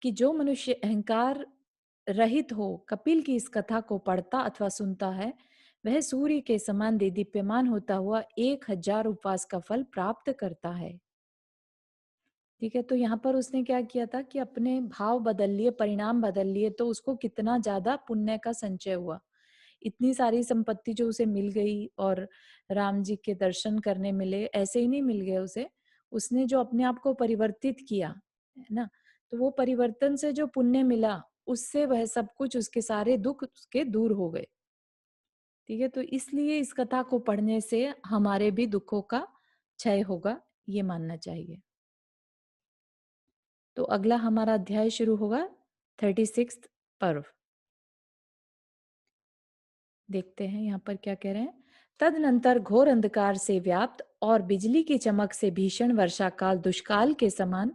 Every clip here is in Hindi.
कि जो मनुष्य अहंकार रहित हो, कपिल की इस कथा को पढ़ता अथवा सुनता है, वह सूर्य के समान देदीप्यमान होता हुआ 1000 उपवास का फल प्राप्त करता है। ठीक है, तो यहाँ पर उसने क्या किया था कि अपने भाव बदल लिए, परिणाम बदल लिए, तो उसको कितना ज़्यादा पुण्य का संचय हुआ। इतनी सारी संपत्ति जो उसे मिल गई और राम जी के दर्शन करने मिले, ऐसे ही नहीं मिल गए उसे। उसने जो अपने आप को परिवर्तित किया, है ना? तो वो परिवर्तन से जो पुण्य मिला, उससे वह सब कुछ, उसके सारे दुःख उसके दूर हो गए। ठीक है, तो इसलिए इस कथा को पढ़ने से हमारे भी दुखों का क्षय होगा, ये मानना चाहिए। तो अगला हमारा अध्याय शुरू होगा 36 पर्व। देखते हैं यहाँ पर क्या कह रहे हैं। तदनंतर घोर अंधकार से व्याप्त और बिजली की चमक से भीषण वर्षा काल दुष्काल के समान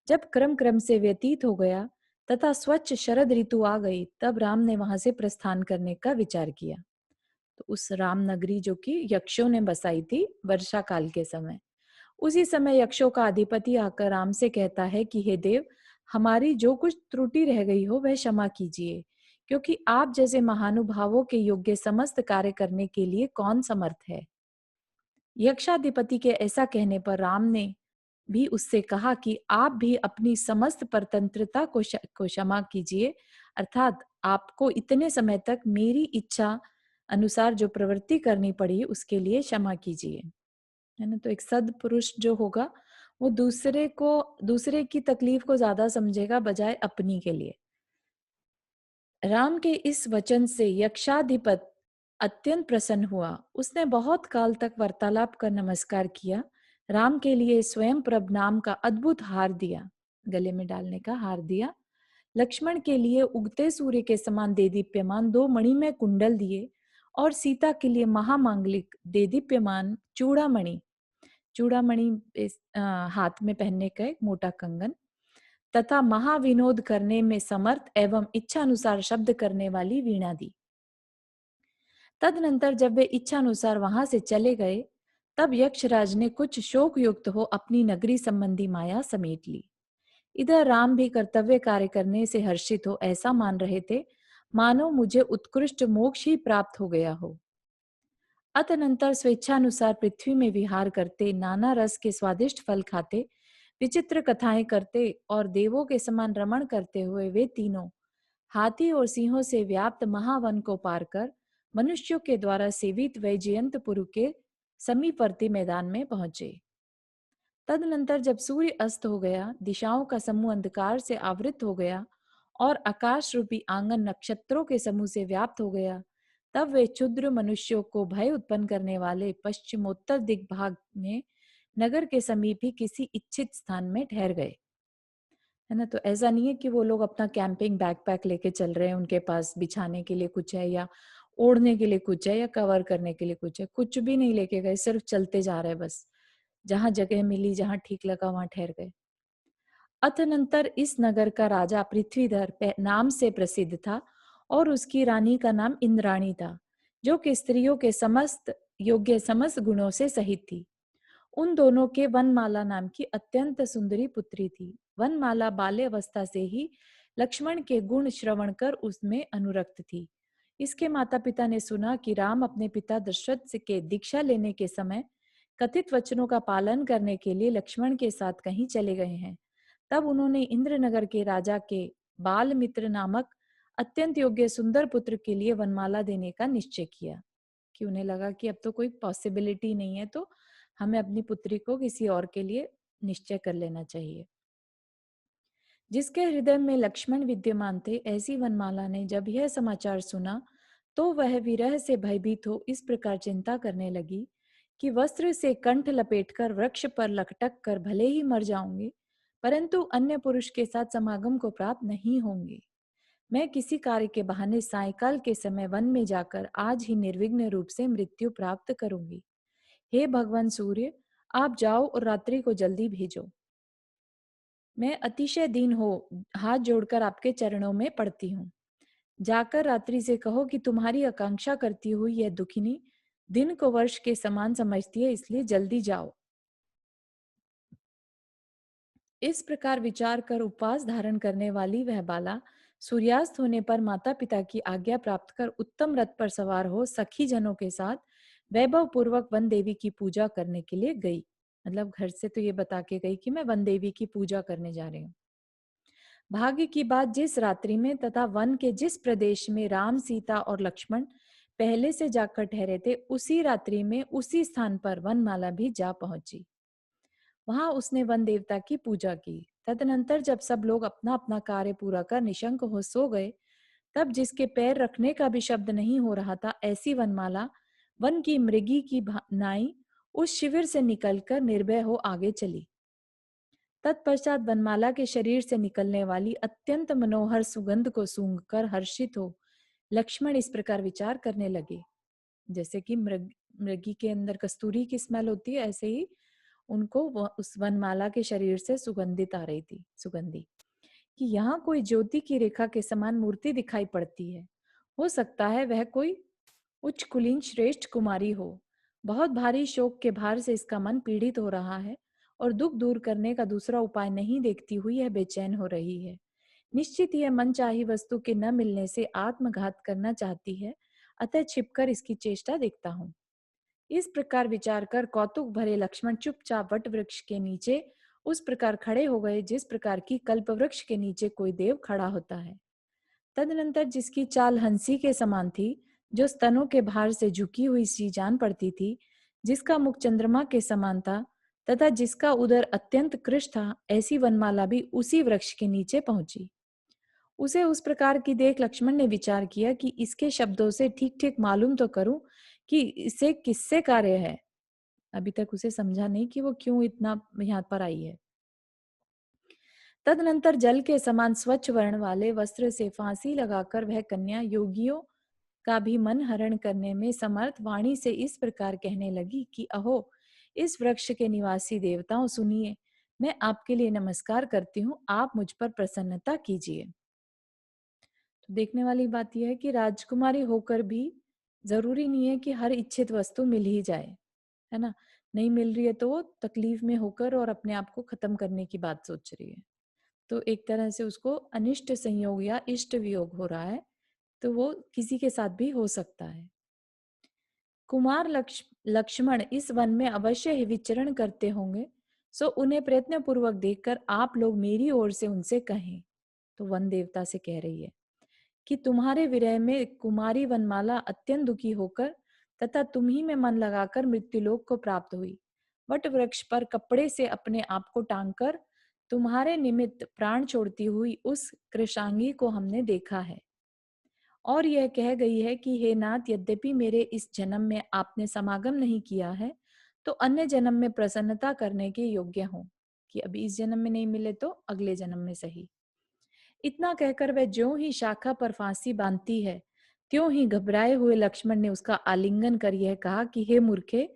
जब क्रम क्रम से व्यतीत हो गया तथा स्वच्छ शरद ऋतु आ गई, तब राम ने वहां से प्रस्थान करने का विचार किया। तो उस राम नगरी जो कि यक्षों ने बसाई थी वर्षा काल के समय, उसी समय यक्षों का अधिपति आकर राम से कहता है कि हे देव, हमारी जो कुछ त्रुटि रह गई हो वह क्षमा कीजिए, क्योंकि आप जैसे महानुभावों के योग्य समस्त कार्य करने के लिए कौन समर्थ है। यक्षाधिपति के ऐसा कहने पर राम ने भी उससे कहा कि आप भी अपनी समस्त परतंत्रता को क्षमा कीजिए, अर्थात आपको इतने समय तक मेरी इच्छा अनुसार जो प्रवृत्ति करनी पड़ी उसके लिए क्षमा कीजिए। है ना? तो एक सद्पुरुष जो होगा वो दूसरे की तकलीफ को ज्यादा समझेगा बजाय अपनी के लिए। राम के इस वचन से यक्षाधिपत अत्यंत प्रसन्न हुआ। उसने बहुत काल तक वार्तालाप कर नमस्कार किया, राम के लिए स्वयं प्रभ नाम का अद्भुत हार दिया, गले में डालने का हार दिया। लक्ष्मण के लिए उगते सूर्य के समान देदीप्यमान 2 मणिमय कुंडल दिए और सीता के लिए महामांगलिक देदीप्यमान चूड़ामणि, चूड़ामणि हाथ में पहनने का एक मोटा कंगन तथा महाविनोद करने में समर्थ एवं इच्छा अनुसार शब्द करने वाली वीणा दी। तदनंतर जब वे इच्छा अनुसार वहां से चले गए, तब यक्षराज ने कुछ शोक युक्त हो अपनी नगरी संबंधी माया समेट ली। इधर राम भी कर्तव्य कार्य करने से हर्षित हो ऐसा मान रहे थे मानो मुझे उत्कृष्ट मोक्ष ही प्राप्त हो गया हो। अतनंतर स्वेच्छानुसार पृथ्वी में विहार करते, नाना रस के स्वादिष्ट फल खाते, विचित्र कथाएं करते और देवों के समान रमण करते हुए वे तीनों हाथी और सिंहों से व्याप्त महावन को पार कर मनुष्यों के द्वारा सेवित वैजयंतपुर के समीपवर्ती मैदान में पहुंचे। तदनंतर जब सूर्य अस्त हो गया, दिशाओं का समूह अंधकार से आवृत हो गया और आकाश रूपी आंगन नक्षत्रों के समूह से व्याप्त हो गया, तब वे क्षुद्र मनुष्यों को भय उत्पन्न करने वाले पश्चिमोत्तर दिग्भाग में नगर के समीप ही किसी इच्छित स्थान में ठहर गए। है ना? तो ऐसा नहीं है कि वो लोग अपना कैंपिंग बैकपैक लेके चल रहे हैं, उनके पास बिछाने के लिए कुछ है या ओढ़ने के लिए कुछ है या कवर करने के लिए कुछ है, कुछ भी नहीं लेके गए, सिर्फ चलते जा रहे हैं बस। जहां जगह मिली, जहां ठीक लगा वहां ठहर गए। अतनंतर इस नगर का राजा पृथ्वीधर नाम से प्रसिद्ध था और उसकी रानी का नाम इंद्राणी था, जो कि स्त्रियों के समस्त योग्य समस्त गुणों से सहित थी। उन दोनों के वनमाला नाम की अत्यंत सुंदरी पुत्री थी। वनमाला बाल्य अवस्था से ही लक्ष्मण के गुण श्रवण कर उसमें अनुरक्त थी। इसके माता पिता ने सुना कि राम अपने पिता दशरथ से के दीक्षा लेने के समय कथित वचनों का पालन करने के लिए लक्ष्मण के साथ कहीं चले गए हैं। तब उन्होंने इंद्रनगर के राजा के बाल मित्र नामक अत्यंत योग्य सुंदर पुत्र के लिए वनमाला देने का निश्चय किया, कि उन्हें लगा कि अब तो कोई पॉसिबिलिटी नहीं है, तो हमें अपनी पुत्री को किसी और के लिए निश्चय कर लेना चाहिए। जिसके हृदय में लक्ष्मण विद्यमान थे, ऐसी वनमाला ने जब यह समाचार सुना तो वह विरह से भयभीत हो इस प्रकार चिंता करने लगी कि वस्त्र से कंठ लपेटकर वृक्ष पर लटक कर भले ही मर जाऊंगी, परंतु अन्य पुरुष के साथ समागम को प्राप्त नहीं होंगे। मैं किसी कार्य के बहाने सायकाल के समय वन में जाकर आज ही निर्विघ्न रूप से मृत्यु प्राप्त करूंगी। हे भगवान सूर्य, आप जाओ और रात्रि को जल्दी भेजो। मैं अतिशय दीन हो हाथ जोड़कर आपके चरणों में पड़ती हूँ। जाकर रात्रि से कहो कि तुम्हारी आकांक्षा करती हुई यह दुखिनी दिन को वर्ष के समान समझती है, इसलिए जल्दी जाओ। इस प्रकार विचार कर उपवास धारण करने वाली वह बाला सूर्यास्त होने पर माता पिता की आज्ञा प्राप्त कर उत्तम रथ पर सवार हो सखी जनों के साथ वैभव पूर्वक वन देवी की पूजा करने के लिए गई। मतलब घर से तो ये बता के गई कि मैं वन देवी की पूजा करने जा रही हूँ। भाग्य की बात, जिस रात्रि में तथा वन के जिस प्रदेश में राम सीता और लक्ष्मण पहले से जाकर ठहरे थे, उसी रात्रि में उसी स्थान पर वनमाला भी जा पहुंची। वहां उसने वन देवता की पूजा की। तदनंतर जब सब लोग अपना अपना कार्य पूरा कर निशंक हो सो गए, तब जिसके पैर रखने का भी शब्द नहीं हो रहा था, ऐसी वनमाला वन की मृगी की नाई उस शिविर से निकलकर निर्भय हो आगे चली। तत्पश्चात वनमाला के शरीर से निकलने वाली अत्यंत मनोहर सुगंध को सूंघकर हर्षित हो लक्ष्मण इस प्रकार विचार करने लगे। जैसे कि मृगी के अंदर कस्तूरी की स्मेल होती है, ऐसे ही उनको उस वनमाला के शरीर से सुगंधित आ रही थी, सुगंधी, कि यहाँ कोई ज्योति की रेखा के समान मूर्ति दिखाई पड़ती है। हो सकता है वह कोई उच्च कुलीन श्रेष्ठ कुमारी हो। बहुत भारी शोक के भार से इसका मन पीड़ित हो रहा है और दुख दूर करने का दूसरा उपाय नहीं देखती हुई यह बेचैन हो रही है। निश्चित यह मनचाही वस्तु के न मिलने से आत्मघात करना चाहती है, अतः छिपकर इसकी चेष्टा देखता हूँ। इस प्रकार विचार कर कौतुक भरे लक्ष्मण चुपचाप वट वृक्ष के नीचे उस प्रकार खड़े हो गए जिस प्रकार की कल्प वृक्ष के नीचे कोई देव खड़ा होता है। तदनंतर जिसकी चाल हंसी के समान थी, जो स्तनों के भार से झुकी हुई सी जान पड़ती थी, जिसका मुख चंद्रमा के समान था तथा जिसका उदर अत्यंत कृश था, ऐसी वनमाला भी उसी वृक्ष के नीचे पहुंची। उसे उस प्रकार की देख लक्ष्मण ने विचार किया कि इसके शब्दों से ठीक ठीक मालूम तो करूं कि इसे किससे कार्य है। अभी तक उसे समझा नहीं कि वो क्यों इतना यहाँ पर आई है। तदनंतर जल के समान स्वच्छ वर्ण वाले वस्त्र से फांसी लगाकर वह कन्या योगियों का भी मन हरण करने में समर्थ वाणी से इस प्रकार कहने लगी कि अहो, इस वृक्ष के निवासी देवताओं, सुनिए, मैं आपके लिए नमस्कार करती हूँ, आप मुझ पर प्रसन्नता कीजिए। तो देखने वाली बात यह है कि राजकुमारी होकर भी जरूरी नहीं है कि हर इच्छित वस्तु मिल ही जाए, है ना। नहीं मिल रही है तो वो तकलीफ में होकर और अपने आप को खत्म करने की बात सोच रही है। तो एक तरह से उसको अनिष्ट संयोग या इष्ट वियोग हो रहा है, तो वो किसी के साथ भी हो सकता है। कुमार लक्ष्मण इस वन में अवश्य ही विचरण करते होंगे, सो उन्हें प्रयत्न पूर्वक देखकर आप लोग मेरी ओर से उनसे कहें। तो वन देवता से कह रही है कि तुम्हारे विरह में कुमारी वनमाला अत्यंत दुखी होकर तथा तुम ही में मन लगाकर मृत्युलोक को प्राप्त हुई। वट वृक्ष पर कपड़े से अपने आप को टांगकर तुम्हारे निमित्त प्राण छोड़ती हुई उस कृशांगी को हमने देखा है, और यह कह गई है कि हे नाथ, यद्यपि मेरे इस जन्म में आपने समागम नहीं किया है, तो अन्य जन्म में प्रसन्नता करने के योग्य हो, कि अभी इस जन्म में नहीं मिले तो अगले जन्म में सही। इतना कहकर वह ज्यों ही शाखा पर फांसी बांधती है, त्यों ही घबराए हुए लक्ष्मण ने उसका आलिंगन कर यह कहा कि हे मूर्खे,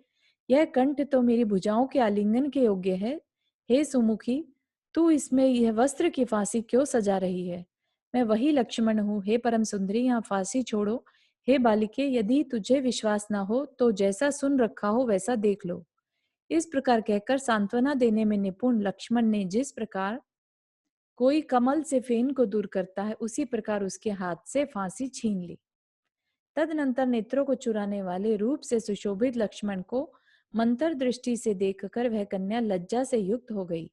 यह कंठ तो मेरी भुजाओं के आलिंगन के योग्य है। हे सुमुखी, तू इसमें यह वस्त्र की फांसी क्यों सजा रही है? मैं वही लक्ष्मण हूँ। हे परम सुंदरी, यहाँ फांसी छोड़ो। हे बालिके, यदि तुझे विश्वास न हो तो जैसा सुन रखा हो वैसा देख लो। इस प्रकार कहकर सांत्वना देने में निपुण लक्ष्मण ने जिस प्रकार कोई कमल से फेन को दूर करता है, उसी प्रकार उसके हाथ से फांसी छीन ली। तदनंतर नेत्रों को चुराने वाले रूप से सुशोभित लक्ष्मण को मंतर दृष्टि से देखकर वह कन्या लज्जा से युक्त हो गई।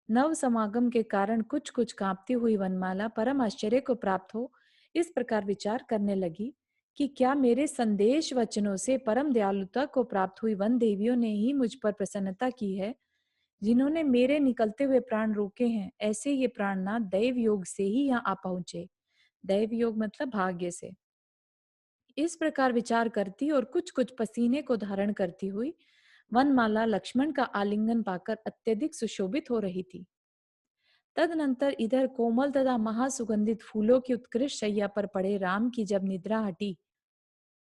नव समागम के कारण कुछ कुछ कांपती हुई वनमाला परम आश्चर्य को प्राप्त हो इस प्रकार विचार करने लगी कि क्या मेरे संदेश वचनों से परम दयालुता को प्राप्त हुई वन देवियों ने ही मुझ पर प्रसन्नता की है, जिन्होंने मेरे निकलते हुए प्राण रोके हैं। ऐसे ये प्राणनाथ दैव योग से ही यहाँ आ पहुंचे। दैव योग मतलब भाग्य से। इस प्रकार विचार करती और कुछ कुछ पसीने को धारण करती हुई वनमाला लक्ष्मण का आलिंगन पाकर अत्यधिक सुशोभित हो रही थी। तदनंतर इधर कोमल तथा महासुगंधित फूलों की उत्कृष्ट शैया पर पड़े राम की जब निद्रा हटी,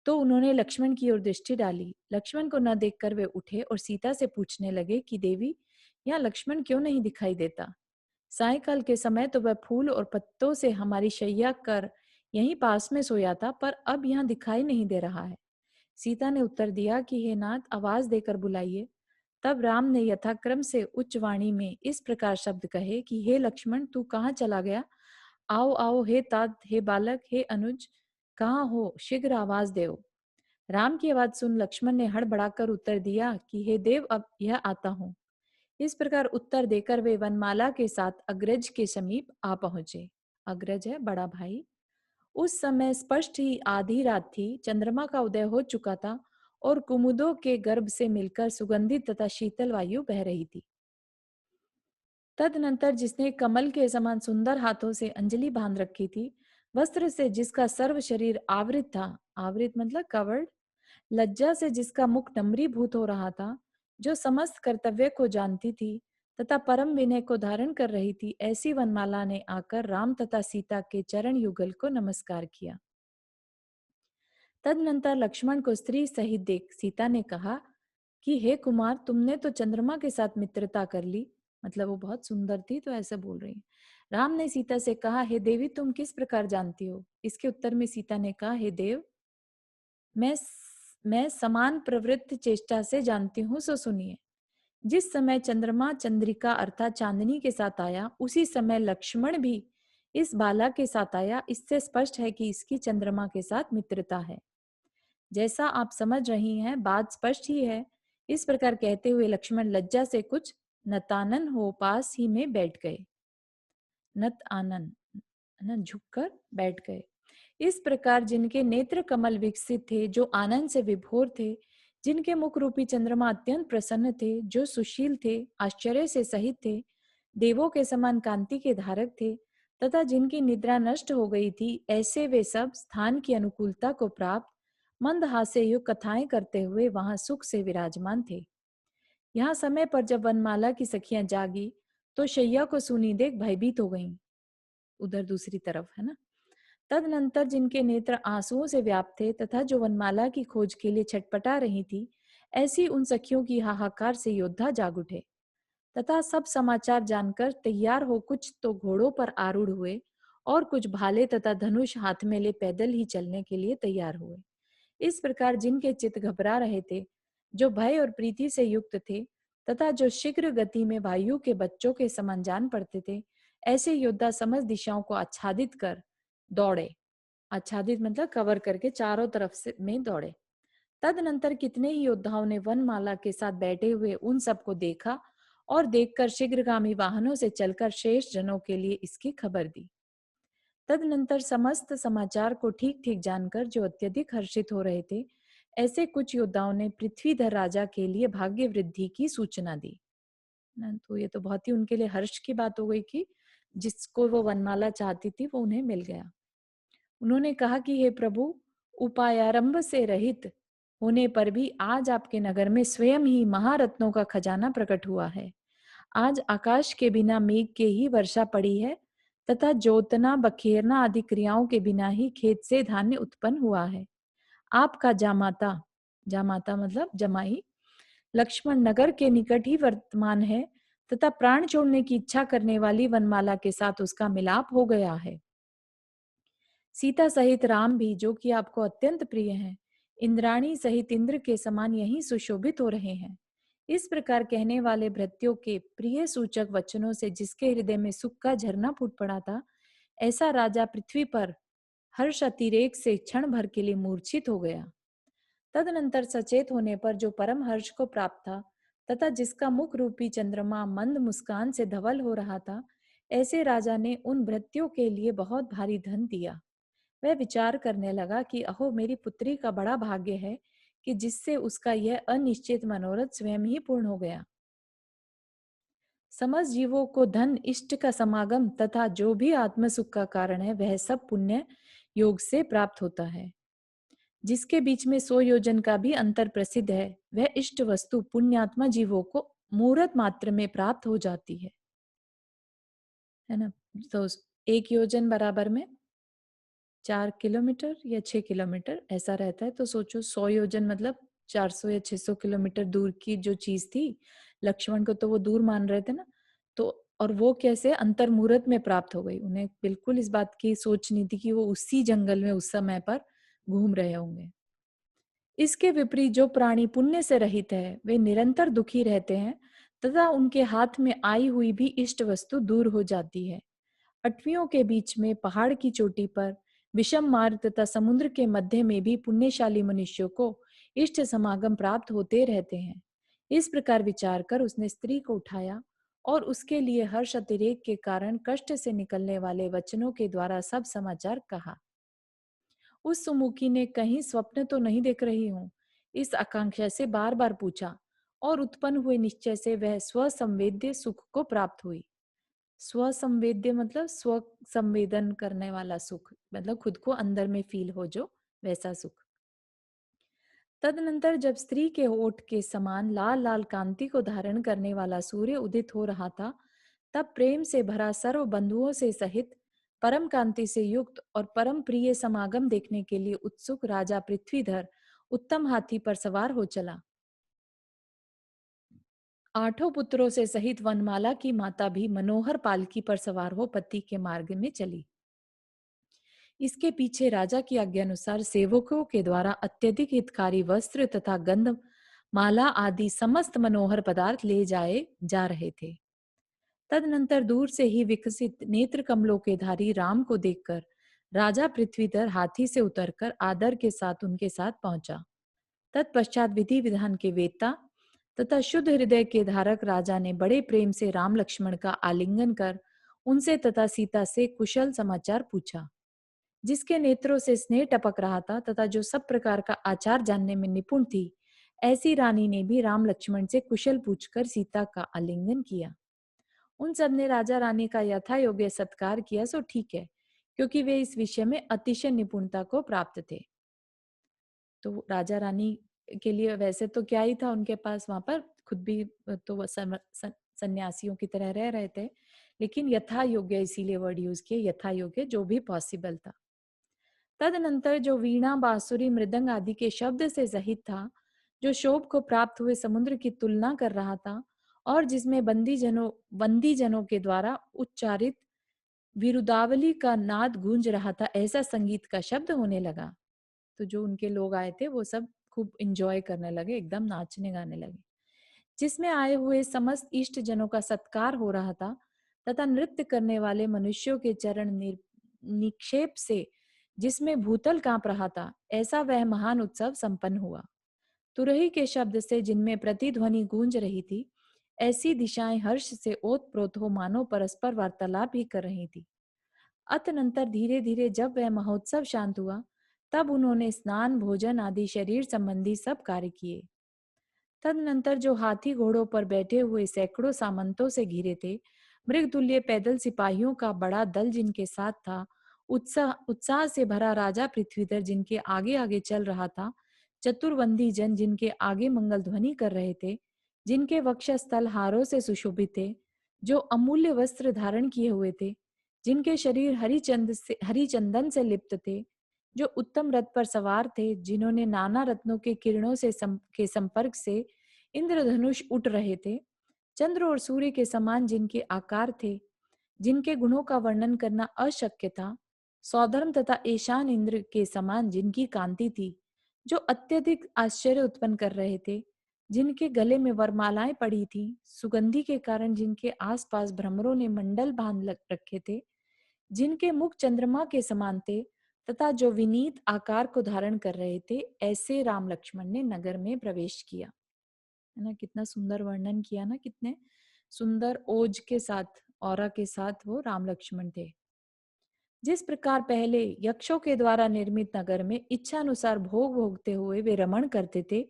तो उन्होंने लक्ष्मण की ओर दृष्टि डाली। लक्ष्मण को न देखकर वे उठे और सीता से पूछने लगे कि देवी, यहाँ लक्ष्मण क्यों नहीं दिखाई देता? सायंकाल के समय तो वह फूल और पत्तों से हमारी शैया कर यहीं पास में सोया था, पर अब यहाँ दिखाई नहीं दे रहा है। सीता ने उत्तर दिया कि हे नाथ, आवाज देकर बुलाइए। तब राम ने यथाक्रम से उच्च वाणी में इस प्रकार शब्द कहे कि हे लक्ष्मण, तू कहाँ चला गया? आओ आओ, हे तात, हे बालक, हे अनुज, कहाँ हो? शीघ्र आवाज दो। राम की आवाज सुन लक्ष्मण ने हड़बड़ाकर उत्तर दिया कि हे देव, अब यह आता हूँ। इस प्रकार उत्तर देकर वे वनमाला के साथ अग्रज के समीप आ पहुंचे। अग्रज है बड़ा भाई। उस समय स्पष्ट ही आधी रात थी, चंद्रमा का उदय हो चुका था और कुमुदों के गर्भ से मिलकर सुगंधित तथा शीतल वायु बह रही थी। तदनंतर जिसने कमल के समान सुंदर हाथों से अंजलि बांध रखी थी, वस्त्र से जिसका सर्व शरीर आवृत था, आवृत मतलब कवर्ड, लज्जा से जिसका मुख नम्रीभूत हो रहा था, जो समस्त कर्तव्य को जानती थी तथा परम विनय को धारण कर रही थी, ऐसी वनमाला ने आकर राम तथा सीता के चरण युगल को नमस्कार किया। तदनंतर लक्ष्मण को स्त्री सहित देख सीता ने कहा कि हे कुमार, तुमने तो चंद्रमा के साथ मित्रता कर ली। मतलब वो बहुत सुंदर थी तो ऐसा बोल रही है। राम ने सीता से कहा, हे देवी, तुम किस प्रकार जानती हो? इसके उत्तर में सीता ने कहा, हे देव, मैं मैं समान प्रवृत्त चेष्टा से जानती हूँ, सो सुनिए। जिस समय चंद्रमा चंद्रिका अर्थात चांदनी के साथ आया, उसी समय लक्ष्मण भी इस बाला के साथ आया। इससे स्पष्ट है कि इसकी चंद्रमा के साथ मित्रता है। जैसा आप समझ रही हैं, बात स्पष्ट ही है। इस प्रकार कहते हुए लक्ष्मण लज्जा से कुछ नतानन हो पास ही में बैठ गए। नत आनन, है ना, झुककर बैठ गए। इस प्रकार जिनके नेत्र कमल विकसित थे, जो आनंद से विभोर थे, जिनके मुख रूपी चंद्रमा अत्यंत प्रसन्न थे, जो सुशील थे, आश्चर्य से सहित थे, देवों के समान कांति के धारक थे, तथा जिनकी निद्रा नष्ट हो गई थी, ऐसे वे सब स्थान की अनुकूलता को प्राप्त मंद हास्य युक्त कथाएं करते हुए वहां सुख से विराजमान थे। यहाँ समय पर जब वनमाला की सखियां जागी, तो शैया को सुनी देख भयभीत हो गईं। उधर दूसरी तरफ, है ना। तदनंतर जिनके नेत्र आंसुओं से व्याप्त थे तथा जो वनमाला की खोज के लिए छटपटा रही थी, ऐसी उन सखियों की हाहाकार से योद्धा जाग उठे तथा सब समाचार जानकर तैयार हो कुछ तो घोड़ों पर आरूढ़ हुए और कुछ भाले तथा धनुष हाथ में ले पैदल ही चलने के लिए तैयार हुए। इस प्रकार जिनके चित्त घबरा रहे थे, जो भय और प्रीति से युक्त थे तथा जो शीघ्र गति में वायु के बच्चों के समान जान पड़ते थे, ऐसे योद्धा समस्त दिशाओं को आच्छादित कर दौड़े। आच्छादित मतलब कवर करके चारों तरफ से में दौड़े। तदनंतर कितने ही योद्धाओं ने वनमाला के साथ बैठे हुए उन सबको देखा और देखकर शीघ्रगामी वाहनों से चलकर शेष जनों के लिए इसकी खबर दी। तदनंतर समस्त समाचार को ठीक ठीक जानकर जो अत्यधिक हर्षित हो रहे थे, ऐसे कुछ योद्धाओं ने पृथ्वीधर राजा के लिए भाग्य वृद्धि की सूचना दी। तो ये तो बहुत ही उनके लिए हर्ष की बात हो गई कि जिसको वो वनमाला चाहती थी वो उन्हें मिल गया। उन्होंने कहा कि हे प्रभु, उपायारंभ से रहित होने पर भी आज आपके नगर में स्वयं ही महारत्नों का खजाना प्रकट हुआ है। आज आकाश के बिना मेघ के ही वर्षा पड़ी है तथा जोतना बखेरना आदि क्रियाओं के बिना ही खेत से धान्य उत्पन्न हुआ है। आपका जामाता, जामाता मतलब जमाई, लक्ष्मण नगर के निकट ही वर्तमान है तथा प्राण छोड़ने की इच्छा करने वाली वनमाला के साथ उसका मिलाप हो गया है। सीता सहित राम भी, जो कि आपको अत्यंत प्रिय हैं, इंद्राणी सहित इंद्र के समान यही सुशोभित हो रहे हैं। इस प्रकार कहने वाले भृत्यों के प्रिय सूचक वचनों से जिसके हृदय में सुख का झरना फूट पड़ा था, ऐसा राजा पृथ्वी पर हर्ष अतिरेक से क्षण भर के लिए मूर्छित हो गया। तदनंतर सचेत होने पर जो परम हर्ष को प्राप्त था तथा जिसका मुख रूपी चंद्रमा मंद मुस्कान से धवल हो रहा था, ऐसे राजा ने उन भृत्यों के लिए बहुत भारी धन दिया। वह विचार करने लगा कि अहो, मेरी पुत्री का बड़ा भाग्य है कि जिससे उसका यह अनिश्चित मनोरथ स्वयं ही पूर्ण हो गया। समस्त जीवों को धन, इष्ट का समागम तथा जो भी आत्म सुख का कारण है, वह सब पुण्य योग से प्राप्त होता है। जिसके बीच में 100 योजन का भी अंतर प्रसिद्ध है, वह इष्ट वस्तु पुण्यात्मा जीवों को मुहूर्त मात्र में प्राप्त हो जाती है ना। तो 1 योजन बराबर में 4 किलोमीटर या 6 किलोमीटर ऐसा रहता है। तो सोचो 100 योजन मतलब 400 या 600 किलोमीटर दूर की जो चीज थी, लक्ष्मण को तो वो दूर मान रहे थे ना। तो और वो कैसे अंतर मुहूर्त में प्राप्त हो गई। उन्हें बिल्कुल इस बात की सोच नहीं थी कि वो उसी जंगल में उस समय पर घूम रहे होंगे। इसके विपरीत जो प्राणी पुण्य से रहित है वे निरंतर दुखी रहते हैं तथा उनके हाथ में आई हुई भी इष्ट वस्तु दूर हो जाती है। अटवियों के बीच में पहाड़ की चोटी पर विषम मार्ग तथा समुद्र के मध्य में भी पुण्यशाली मनुष्यों को इष्ट समागम प्राप्त होते रहते हैं। इस प्रकार विचार कर उसने स्त्री को उठाया और उसके लिए हर्ष अतिरेक के कारण कष्ट से निकलने वाले वचनों के द्वारा सब समाचार कहा। उस सुमुखी ने कहीं स्वप्न तो नहीं देख रही हूं, इस आकांक्षा से बार बार पूछा और उत्पन्न हुए निश्चय से वह स्वसंवेद्य सुख को प्राप्त हुई। स्वसंवेद्य मतलब स्व संवेदन करने वाला सुख, मतलब खुद को अंदर में फील हो जो वैसा सुख। तदनंतर जब स्त्री के होठ के समान लाल लाल कांति को धारण करने वाला सूर्य उदित हो रहा था, तब प्रेम से भरा सर्व बंधुओं से सहित परम कांति से युक्त और परम प्रिय समागम देखने के लिए उत्सुक राजा पृथ्वीधर उत्तम हाथी पर सवार हो चला। आठों पुत्रों से सहित वनमाला की माता भी मनोहर पालकी पर सवार हो पति के मार्ग में चली। इसके पीछे राजा की आज्ञानुसार सेवकों के द्वारा अत्यधिक हितकारी वस्त्र तथा गंध माला आदि समस्त मनोहर पदार्थ ले जाए जा रहे थे। तदनंतर दूर से ही विकसित नेत्र कमलों के धारी राम को देखकर राजा पृथ्वीधर हाथी से उतरकर आदर के साथ उनके साथ पहुंचा। तत्पश्चात विधि विधान के वेता तथा शुद्ध हृदय के धारक राजा ने बड़े प्रेम से राम लक्ष्मण का आलिंगन कर उनसे तथा सीता से कुशल समाचार पूछा। जिसके नेत्रों से स्नेह टपक रहा था तथा जो सब प्रकार का आचार जानने में निपुण थी, ऐसी रानी ने भी राम लक्ष्मण से कुशल पूछकर सीता का आलिंगन किया। उन सब ने राजा रानी का यथा योग्य सत्कार किया, सो ठीक है, क्योंकि वे इस विषय में अतिशय निपुणता को प्राप्त थे। तो राजा रानी के लिए वैसे तो क्या ही था उनके पास, वहां पर खुद भी तो वो सन्यासियों की तरह रह रहे थे, लेकिन यथा योग्य इसीलिए वर्ड यूज किए, यथा योग्य जो भी पॉसिबल था। तदनंतर जो वीणा बांसुरी मृदंग आदि के शब्द से सहित था, जो शोभ को प्राप्त हुए समुद्र की तुलना कर रहा था और जिसमें बंदी जनों के द्वारा उच्चारित विरुदावली का नाद गूंज रहा था, ऐसा संगीत का शब्द होने लगा। तो जो उनके लोग आए थे वो सब खूब इंजॉय करने लगे, एकदम नाचने गाने लगे। जिसमें आए हुए समस्त इष्ट जनों का सत्कार हो रहा था तथा नृत्य करने वाले मनुष्यों के चरण निक्षेप से जिसमें भूतल कांप रहा था, ऐसा वह महान उत्सव संपन्न हुआ। तुरही के शब्द से जिनमें प्रतिध्वनि गूंज रही थी, ऐसी दिशाएं हर्ष से ओतप्रोत हो मानो परस्पर वार्तालाप ही कर रही थी। अतनंतर धीरे धीरे जब वह महोत्सव शांत हुआ, तब उन्होंने स्नान भोजन आदि शरीर संबंधी सब कार्य किए। तदनंतर जो हाथी घोड़ों पर बैठे हुए सैकड़ों सामंतों से घिरे थे, मृगतुल्य पैदल सिपाहियों का बड़ा दल जिनके साथ था, उत्साह उत्साह से भरा राजा पृथ्वीधर जिनके आगे आगे चल रहा था, चतुर्वंदी जन जिनके आगे मंगल ध्वनि कर रहे थे, जिनके वक्षस्थल हारों से सुशोभित थे, जो अमूल्य वस्त्र धारण किए हुए थे, जिनके शरीर हरी चंदन से लिप्त थे, जो उत्तम रथ पर सवार थे, जिन्होंने नाना रत्नों के किरणों के संपर्क से इंद्रधनुष उठ रहे थे, चंद्र और सूर्य के समान जिनके आकार थे, जिनके गुणों का वर्णन करना अशक्य था, सौधर्म तथा ईशान इंद्र के समान जिनकी कांति थी, जो अत्यधिक आश्चर्य उत्पन्न कर रहे थे, जिनके गले में वरमालाएं पड़ी थी, सुगंधि के कारण जिनके आसपास भ्रमरों ने मंडल बांध रखे थे, जिनके मुख चंद्रमा के समान थे तथा जो विनीत आकार को धारण कर रहे थे, ऐसे राम लक्ष्मण ने नगर में प्रवेश किया। है ना, कितना सुंदर वर्णन किया ना, कितने सुंदर ओज के साथ, औरा के साथ वो राम लक्ष्मण थे। जिस प्रकार पहले यक्षों के द्वारा निर्मित नगर में इच्छा अनुसार भोग भोगते हुए वे रमण करते थे,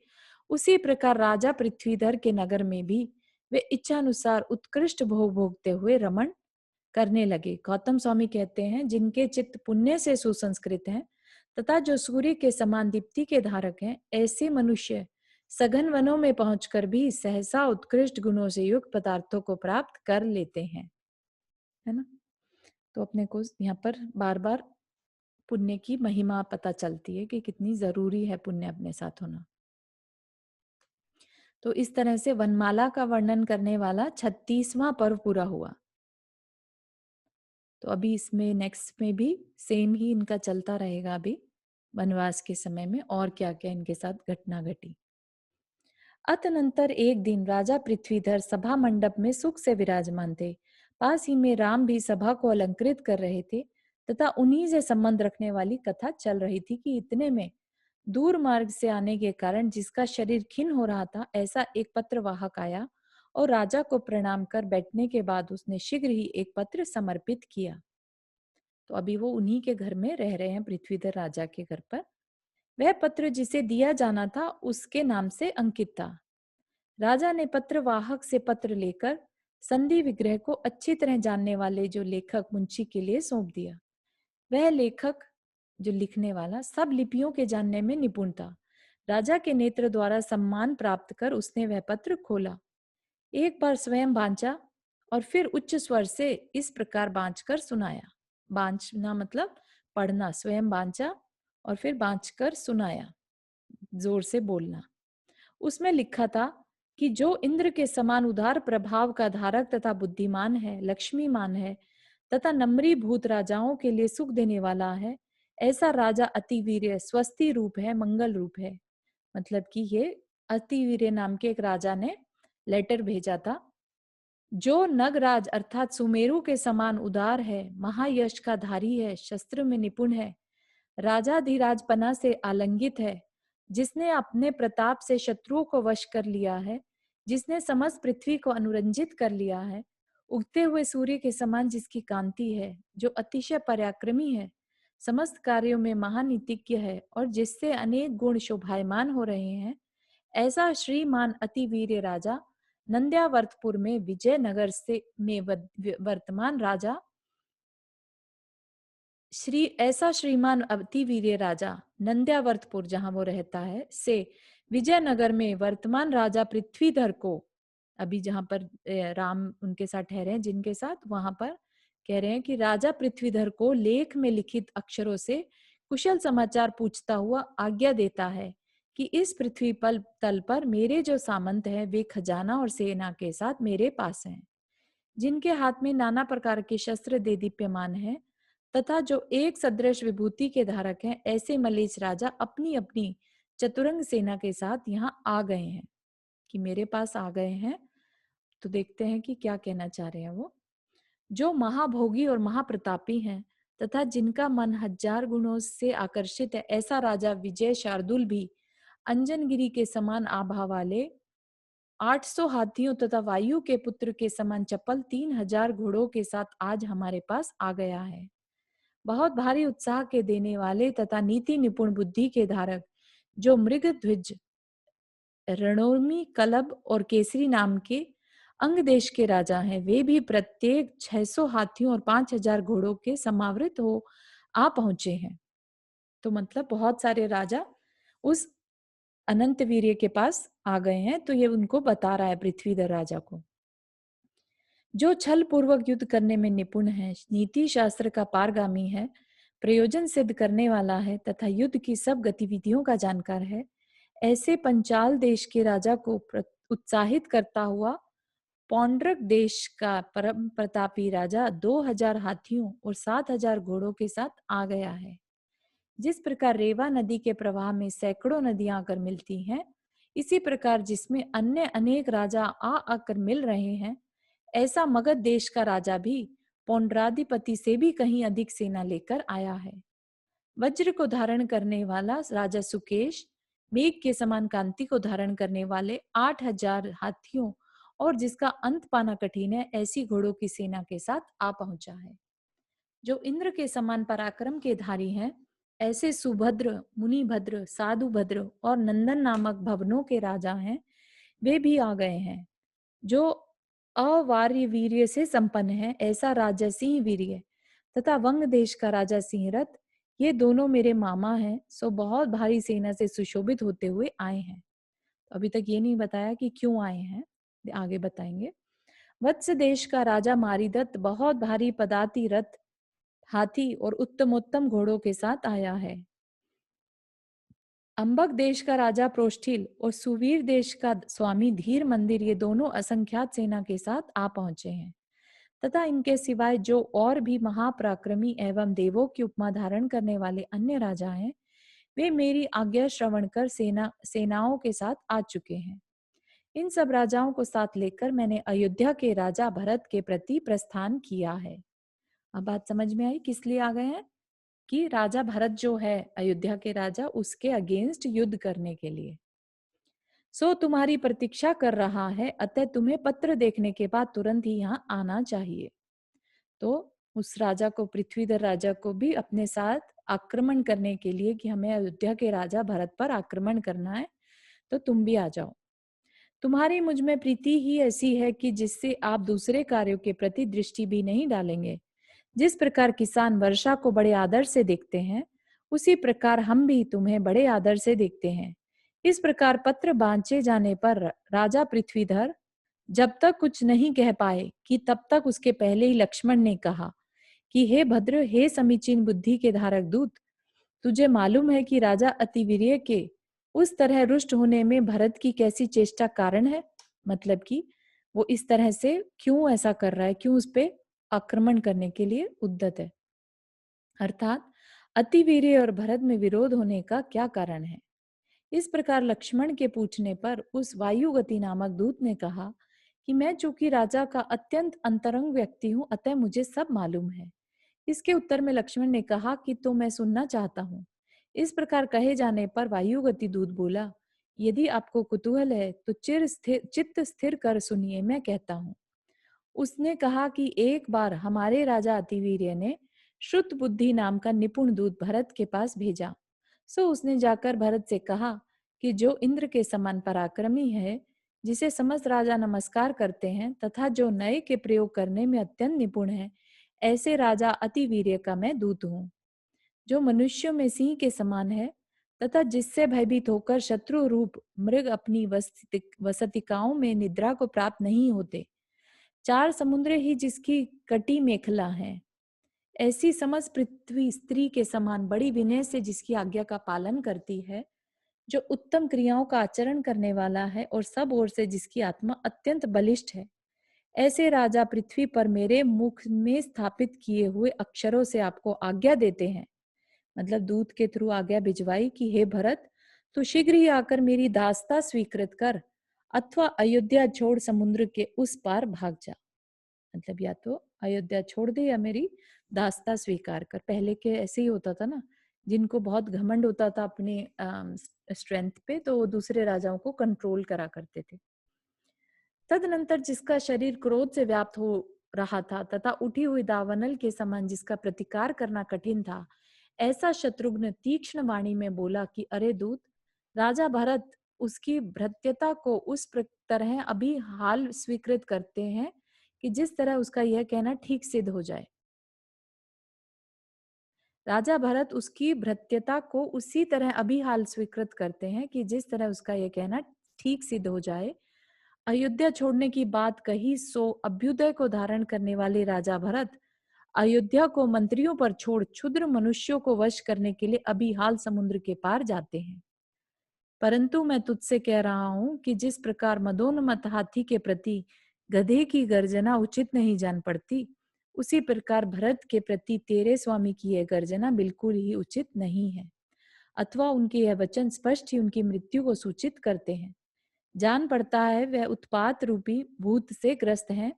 उसी प्रकार राजा पृथ्वीधर के नगर में भी वे इच्छा अनुसार उत्कृष्ट भोग भोगते हुए रमण करने लगे। गौतम स्वामी कहते हैं, जिनके चित्त पुण्य से सुसंस्कृत हैं तथा जो सूर्य के समान दीप्ति के धारक हैं, ऐसे मनुष्य सघन वनों में पहुंचकर भी सहसा उत्कृष्ट गुणों से युक्त पदार्थों को प्राप्त कर लेते हैं। है ना, तो अपने को यहाँ पर बार बार पुण्य की महिमा पता चलती है कि कितनी जरूरी है पुण्य अपने साथ होना। तो इस तरह से वनमाला का वर्णन करने वाला 36वां पर्व पूरा हुआ। तो अभी इसमें नेक्स्ट में भी सेम ही इनका चलता रहेगा अभी। वनवास के समय में और क्या-क्या इनके साथ घटना घटी। अतनंतर एक दिन राजा पृथ्वीधर सभा मंडप में सुख से विराजमान थे। पास ही में राम भी सभा को अलंकृत कर रहे थे तथा उन्हीं से संबंध रखने वाली कथा चल रही थी कि इतने में दूर मार्ग से आने के कारण जिसका शरीर खिन्न हो रहा था, ऐसा एक पत्रवाहक आया और राजा को प्रणाम कर बैठने के बाद उसने शीघ्र ही एक पत्र समर्पित किया। तो अभी वो उन्हीं के घर में रह रहे हैं, पृथ्वीधर राजा के घर पर। वह पत्र जिसे दिया जाना था उसके नाम से अंकित था। राजा ने पत्रवाहक से पत्र लेकर संधि विग्रह को अच्छी तरह जानने वाले जो लेखक मुंशी के लिए सौंप दिया। वह लेखक, जो लिखने वाला, सब लिपियों के जानने में निपुण था। राजा के नेत्र द्वारा सम्मान प्राप्त कर उसने वह पत्र खोला, एक बार स्वयं बांचा और फिर उच्च स्वर से इस प्रकार बांच कर सुनाया। बांचना मतलब पढ़ना, स्वयं बांचा और फिर बांच कर सुनाया, जोर से बोलना। उसमें लिखा था कि जो इंद्र के समान उदार प्रभाव का धारक तथा बुद्धिमान है, लक्ष्मीमान है तथा नम्री भूत राजाओं के लिए सुख देने वाला है, ऐसा राजा अतिवीर्य स्वस्ति रूप है, मंगल रूप है। मतलब कि ये अतिवीर्य नाम के एक राजा ने लेटर भेजा था, जो नगराज अर्थात सुमेरु के समान उदार है, महायश का धारी है, शस्त्र में निपुण है, राजाधिराजपना से आलंगित है, जिसने अपने प्रताप से शत्रुओं को वश कर लिया है, जिसने समस्त पृथ्वी को अनुरंजित कर लिया है, उगते हुए सूर्य के समान जिसकी कांति है, जो अतिशय पराक्रमी है, समस्त कार्यों में महानीतिज्ञ है और जिससे अनेक गुण शोभायमान हो रहे हैं, ऐसा श्रीमान अतिवीर्य राजा नंद्यावर्तपुर में विजयनगर से में वर्तमान राजा ऐसा श्रीमान अतिवीर्य राजा नंद्यावर्तपुर, जहां वो रहता है, से विजयनगर में वर्तमान राजा पृथ्वीधर को, अभी जहां पर राम उनके साथ ठहरे हैं, जिनके साथ, वहां पर कह रहे हैं कि राजा पृथ्वीधर को लेख में लिखित अक्षरों से कुशल समाचार पूछता हुआ आज्ञा देता है कि इस पृथ्वी पर तल पर मेरे जो सामंत हैं वे खजाना और सेना के साथ मेरे पास हैं, जिनके हाथ में नाना प्रकार के शस्त्र दे दीप्यमान है तथा जो एक सदृश विभूति के धारक हैं, ऐसे मलेच्छ राजा अपनी अपनी चतुरंग सेना के साथ यहाँ आ गए हैं, कि मेरे पास आ गए हैं। तो देखते हैं कि क्या कहना चाह रहे हैं वो। जो महाभोगी और महाप्रतापी हैं तथा जिनका मन हजार गुणों से आकर्षित है, ऐसा राजा विजय शार्दुल भी अंजनगिरी के समान आभा वाले 800 हाथियों तथा वायु के पुत्र के समान चपल 3000 घोड़ों के साथ आज हमारे पास आ गया है। बहुत भारी उत्साह के देने वाले तथा नीति निपुण बुद्धि के धारक, जो मृग ध्वज, रणोर्मी, कलब और केसरी नाम के अंग देश के राजा हैं, वे भी प्रत्येक 600 हाथियों और 5000 घोड़ों के समावृत हो आ पहुंचे हैं। तो मतलब बहुत सारे राजा उस अनंत वीर्य के पास आ गए हैं। तो ये उनको बता रहा है पृथ्वीधर राजा को। जो छल पूर्वक युद्ध करने में निपुण है, नीति शास्त्र का पारगामी है, प्रयोजन सिद्ध करने वाला है तथा युद्ध की सब गतिविधियों का जानकार है, ऐसे पंचाल देश के राजा को उत्साहित करता हुआ पौंड्रक देश का परम प्रतापी राजा 2000 हाथियों और 7000 घोड़ों के साथ आ गया है। जिस प्रकार रेवा नदी के प्रवाह में सैकड़ों नदियां आकर मिलती हैं, इसी प्रकार जिसमें अन्य अनेक राजा आ आकर मिल रहे हैं, ऐसा मगध देश का राजा भी पौंड्राधिपति से भी कहीं अधिक सेना लेकर आया है। वज्र को धारण करने वाला राजा सुकेश, मेघ के समान कांति को धारण करने वाले 8000 हाथियों और जिसका अंत पाना कठिन है, ऐसी घोड़ों की सेना के साथ आ पहुंचा है। जो इंद्र के समान पराक्रम के धारी हैं, ऐसे सुभद्र, मुनिभद्र, साधुभद्र और नंदन नामक भवनों के राजा हैं, वे भी आ गए हैं। जो अवार्य वीर्य से संपन्न है, ऐसा राजा सिंह वीर्य तथा वंग देश का राजा सिंहरथ, ये दोनों मेरे मामा हैं, सो बहुत भारी सेना से सुशोभित होते हुए आए हैं। तो अभी तक ये नहीं बताया कि क्यों आए हैं, आगे बताएंगे। वत्स देश का राजा मारिदत्त बहुत भारी पदाति रथ, हाथी और उत्तमोत्तम घोड़ों के साथ आया है। अंबक देश का राजा प्रोष्ठिल और सुवीर देश का स्वामी धीर मंदिर, ये दोनों असंख्यात सेना के साथ आ पहुंचे हैं तथा इनके सिवाय जो और भी महापराक्रमी एवं देवों की उपमा धारण करने वाले अन्य राजा हैं, वे मेरी आज्ञा श्रवण कर सेनाओं के साथ आ चुके हैं। इन सब राजाओं को साथ लेकर मैंने अयोध्या के राजा भरत के प्रति प्रस्थान किया है। अब बात समझ में आई किस लिए आ गए हैं? कि राजा भरत जो है अयोध्या के राजा, उसके अगेंस्ट युद्ध करने के लिए। सो तुम्हारी प्रतीक्षा कर रहा है, अतः तुम्हें पत्र देखने के बाद तुरंत ही यहाँ आना चाहिए। तो उस राजा को, पृथ्वीधर राजा को भी अपने साथ आक्रमण करने के लिए कि हमें अयोध्या के राजा भरत पर आक्रमण करना है, तो तुम भी आ जाओ। तुम्हारी मुझ में प्रीति ही ऐसी है कि जिससे आप दूसरे कार्यों के प्रति दृष्टि भी नहीं डालेंगे। जिस प्रकार किसान वर्षा को बड़े आदर से देखते हैं, उसी प्रकार हम भी तुम्हें बड़े आदर से देखते हैं। इस प्रकार पत्र बांचे जाने पर राजा पृथ्वीधर जब तक कुछ नहीं कह पाए कि तब तक उसके पहले ही लक्ष्मण ने कहा कि हे भद्र, हे समीचीन बुद्धि के धारक दूत, तुझे मालूम है कि राजा अतिवीर्य के उस तरह रुष्ट होने में भरत की कैसी चेष्टा कारण है। मतलब कि वो इस तरह से क्यों ऐसा कर रहा है, क्यों उस पे आक्रमण करने के लिए उद्यत है। अर्थात अतिवीर्य और भरत में विरोध होने का क्या कारण है। इस प्रकार लक्ष्मण के पूछने पर उस वायुगति नामक दूत ने कहा कि मैं चूंकि राजा का अत्यंत अंतरंग व्यक्ति हूं, अतः मुझे सब मालूम है। इसके उत्तर में लक्ष्मण ने कहा कि तो मैं सुनना चाहता हूँ। इस प्रकार कहे जाने पर वायुगति दूत बोला, यदि आपको कुतूहल है तो चित्त स्थिर कर सुनिए, मैं कहता हूँ। उसने कहा कि एक बार हमारे राजा अतिवीर्य ने श्रुत बुद्धि नाम का निपुण दूत भरत के पास भेजा। सो उसने जाकर भरत से कहा कि जो इंद्र के समान पराक्रमी है, जिसे समस्त राजा नमस्कार करते हैं तथा जो नए के प्रयोग करने में अत्यंत निपुण है, ऐसे राजा अतिवीर्य का मैं दूत हूँ। जो मनुष्यों में सिंह के समान है तथा जिससे भयभीत होकर शत्रु रूप मृग अपनी वसतिकाओं में निद्रा को प्राप्त नहीं होते, चार समुद्र ही जिसकी कटी मेखला है, ऐसी समस्त पृथ्वी स्त्री के समान बड़ी विनय से जिसकी आज्ञा का पालन करती है, जो उत्तम क्रियाओं का आचरण करने वाला है और सब ओर से जिसकी आत्मा अत्यंत बलिष्ठ है, ऐसे राजा पृथ्वी पर मेरे मुख में स्थापित किए हुए अक्षरों से आपको आज्ञा देते हैं। मतलब दूत के थ्रू आज्ञा भिजवाई कि हे भरत, तू शीघ्र ही आकर मेरी दासता स्वीकृत कर, अथवा अयोध्या छोड़ समुद्र के उस पार भाग जा। मतलब या तो अयोध्या छोड़ दे या मेरी दासता स्वीकार कर। पहले के ऐसे ही होता था ना, जिनको बहुत घमंड होता था अपने स्ट्रेंथ पे, तो वो दूसरे राजाओं को कंट्रोल करा करते थे। तदनंतर जिसका शरीर क्रोध से व्याप्त हो रहा था तथा उठी हुई दावानल के समान जिसका प्रतिकार करना कठिन था, ऐसा शत्रुघ्न तीक्ष्ण वाणी में बोला कि अरे दूत, राजा भरत उसकी भृत्यता को उस तरह अभी हाल स्वीकृत करते हैं कि जिस तरह उसका यह कहना ठीक सिद्ध हो जाए। राजा भरत उसकी भृत्यता को उसी तरह अभी हाल स्वीकृत करते हैं कि जिस तरह उसका यह कहना ठीक सिद्ध हो जाए। अयोध्या छोड़ने की बात कही सो अभ्युदय को धारण करने वाले राजा भरत अयोध्या को मंत्रियों पर छोड़ क्षुद्र मनुष्यों को वश करने के लिए अभी हाल समुद्र के पार जाते हैं। परंतु मैं तुझसे कह रहा हूं कि जिस प्रकार मदोन्मत्त हाथी के प्रति गधे की गर्जना उचित नहीं जान पड़ती, उसी प्रकार भरत के प्रति तेरे स्वामी की यह गर्जना बिल्कुल ही उचित नहीं है। अथवा उनके यह वचन स्पष्ट ही उनकी मृत्यु को सूचित करते हैं। जान पड़ता है वह उत्पात रूपी भूत से ग्रस्त हैं